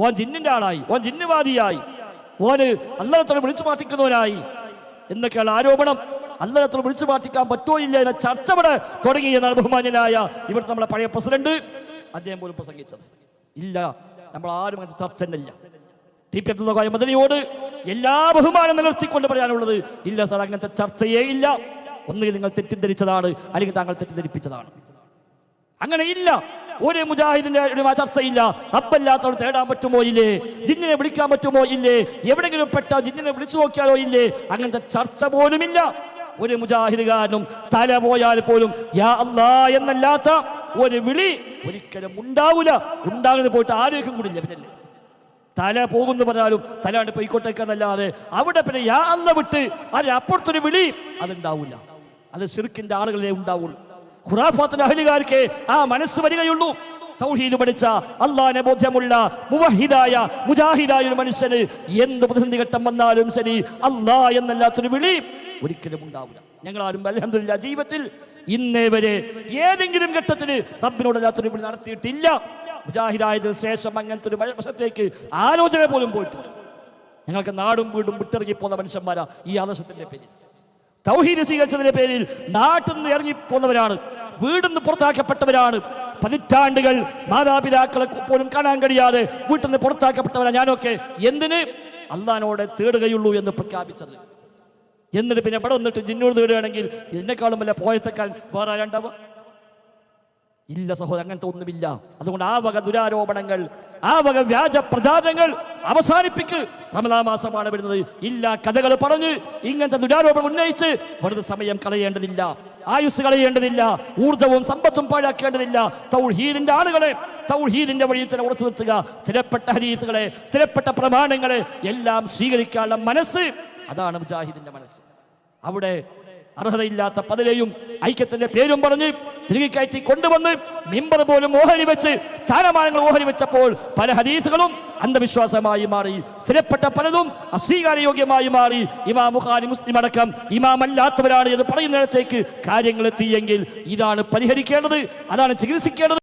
ഓൻ ജിന്നിന്റെ ആളായി, ഓൻ ജിന്നുവാദിയായി, ഓന് അല്ലാഹുവിനെ വിളിച്ചു പ്രാർത്ഥിക്കുന്നവനായി എന്നൊക്കെയുള്ള ആരോപണം. അല്ലാഹുവിനെ വിളിച്ചു പ്രാർത്ഥിക്കാൻ പറ്റുമോ ഇല്ല എന്ന ചർച്ച ഇവിടെ തുടങ്ങി എന്നാണ് ബഹുമാന്യനായ ഇവിടുത്തെ നമ്മളെ പഴയ പ്രസിഡന്റ് അദ്ദേഹം പോലും പ്രസംഗിച്ചത്. ഇല്ല, നമ്മൾ ആരും അങ്ങനത്തെ ചർച്ച തന്നെയില്ല. ടി.പി. അബ്ദുൽ ഖാദർ മദനിയോട് എല്ലാ ബഹുമാനം നിലനിർത്തിക്കൊണ്ട് പറയാനുള്ളത്, ഇല്ല സാർ, അങ്ങനത്തെ ചർച്ചയേ ഇല്ല. ഒന്നുകിൽ നിങ്ങൾ തെറ്റിദ്ധരിച്ചതാണ്, അല്ലെങ്കിൽ താങ്കൾ തെറ്റിദ്ധരിപ്പിച്ചതാണ്. അങ്ങനെ ഇല്ല. ഒരു മുജാഹിദിന്റെ ചർച്ചയില്ല. റബ്ബല്ലാത്തവർ തേടാൻ പറ്റുമോ ഇല്ലേ, ജിന്നിനെ വിളിക്കാൻ പറ്റുമോ ഇല്ലേ, എവിടെയെങ്കിലും പെട്ട ജിന്നിനെ വിളിച്ചു നോക്കിയാലോ ഇല്ലേ, അങ്ങനത്തെ ചർച്ച പോലുമില്ല. ഒരു മുജാഹിദുകാരനും തല പോയാൽ പോലും യാ അല്ലാ എന്നല്ലാത്ത ഒരു വിളി ഒരിക്കലും ഉണ്ടാവില്ല. ഉണ്ടാകുന്നത് പോയിട്ട് ആരോഗ്യം കൂടില്ല. പിന്നല്ലേ തല പോകുന്നു പറഞ്ഞാലും തലാണ്ട് പോയിക്കോട്ടേക്കെന്നല്ലാതെ അവിടെ പിന്നെ യാ അല്ലാ വിട്ട് അതിന് അപ്പുറത്തൊരു വിളി അതുണ്ടാവില്ല. അത് ശിർക്കിന്റെ ആളുകളെ ഉണ്ടാവുള്ളൂ. ഖുറാഫാത്തിന്റെ അഹ്ലുകാർക്ക് ആ മനസ്സ് വരികയുള്ളൂ. തൗഹീദ് പഠിച്ച അല്ലാഹുവിനെ ബോധ്യമുള്ള മുവഹിദായ മുജാഹിദായ ഒരു മനുഷ്യന് എന്ത് പ്രതിസന്ധി ഘട്ടം വന്നാലും ശരി അല്ലാ എന്നല്ലാത്തൊരു വിളി ഒരിക്കലും ഉണ്ടാവില്ല. ഞങ്ങളാരും അൽഹംദുലില്ലാഹ് ജീവിതത്തിൽ ഇന്നേ വരെ ഏതെങ്കിലും ഘട്ടത്തിൽ റബ്ബിനോടല്ലാത്തൊരു വിളി നടത്തിയിട്ടില്ല. മുജാഹിദായതിനു ശേഷം അങ്ങനത്തെ ഒരു വശത്തേക്ക് ആലോചന പോലും പോയിട്ടില്ല. ഞങ്ങൾക്ക് നാടും വീടും വിട്ടിറങ്ങിപ്പോന്ന മനുഷ്യന്മാരാ ഈ ആദർശത്തിന്റെ പേരിൽ, തൗഹീദ് സ്വീകരിച്ചതിന്റെ പേരിൽ നാട്ടിൽ നിന്ന് ഇറങ്ങിപ്പോന്നവരാണ്, വീട്ടിൽ നിന്ന് പുറത്താക്കപ്പെട്ടവരാണ്. പതിറ്റാണ്ടുകൾ മാതാപിതാക്കളെ പോലും കാണാൻ കഴിയാതെ വീട്ടിൽ നിന്ന് പുറത്താക്കപ്പെട്ടവരാണ് ഞാനൊക്കെ. എന്തിന്? അള്ളാഹിനോട് തേടുകയുള്ളൂ എന്ന് പ്രഖ്യാപിച്ചത്. എന്നിട്ട് പിന്നെ ഇവിടെ വന്നിട്ട് ജിന്നോട് തേടുകയാണെങ്കിൽ എന്നെക്കാളും വല്ല പോയത്തേക്കാൾ വേറെ ആരുണ്ടാവുക? ഇല്ല സഹോദരൻ, അങ്ങനത്തെ ഒന്നുമില്ല. അതുകൊണ്ട് ആ വക ദുരാരോപണങ്ങൾ, ആ വക വ്യാജ പ്രചാരണങ്ങൾ അവസാനിപ്പിക്ക്. റമദാൻ മാസമാണ് വരുന്നത്. ഇല്ല കഥകൾ പറഞ്ഞ് ഇങ്ങനത്തെ ദുരാരോപണം ഉന്നയിച്ച് വെറുതെ സമയം കളയേണ്ടതില്ല, ആയുസ് കളയേണ്ടതില്ല, ഊർജവും സമ്പത്തും പാഴാക്കേണ്ടതില്ല. തൗഹീദിന്റെ ആളുകളെ തൗഹീദിന്റെ വഴിയിൽ തന്നെ ഉറച്ചു നിർത്തുക. സ്ഥിരപ്പെട്ട ഹദീസുകളെ, സ്ഥിരപ്പെട്ട പ്രമാണങ്ങളെ എല്ലാം സ്വീകരിക്കാനുള്ള മനസ്സ്, അതാണ് മുജാഹിദിന്റെ മനസ്സ്. അവിടെ അർഹതയില്ലാത്ത പതിരെയും ഐക്യത്തിന്റെ പേരും പറഞ്ഞ് തിരികെ കയറ്റി കൊണ്ടുവന്ന് മിമ്പർ പോലും ഓഹരി വെച്ച് സ്ഥാനമാനങ്ങൾ ഓഹരി വെച്ചപ്പോൾ പല ഹദീസുകളും അന്ധവിശ്വാസമായി മാറി, സ്ഥിരപ്പെട്ട പലതും അസ്വീകാര്യോഗ്യമായി മാറി. ഇമാം ബുഖാരി, മുസ്ലിം അടക്കം ഇമാമല്ലാത്തവരാണ് എന്ന് പറയുന്നിടത്തേക്ക് കാര്യങ്ങൾ എത്തിയെങ്കിൽ ഇതാണ് പരിഹരിക്കേണ്ടത്, അതാണ് ചികിത്സിക്കേണ്ടത്.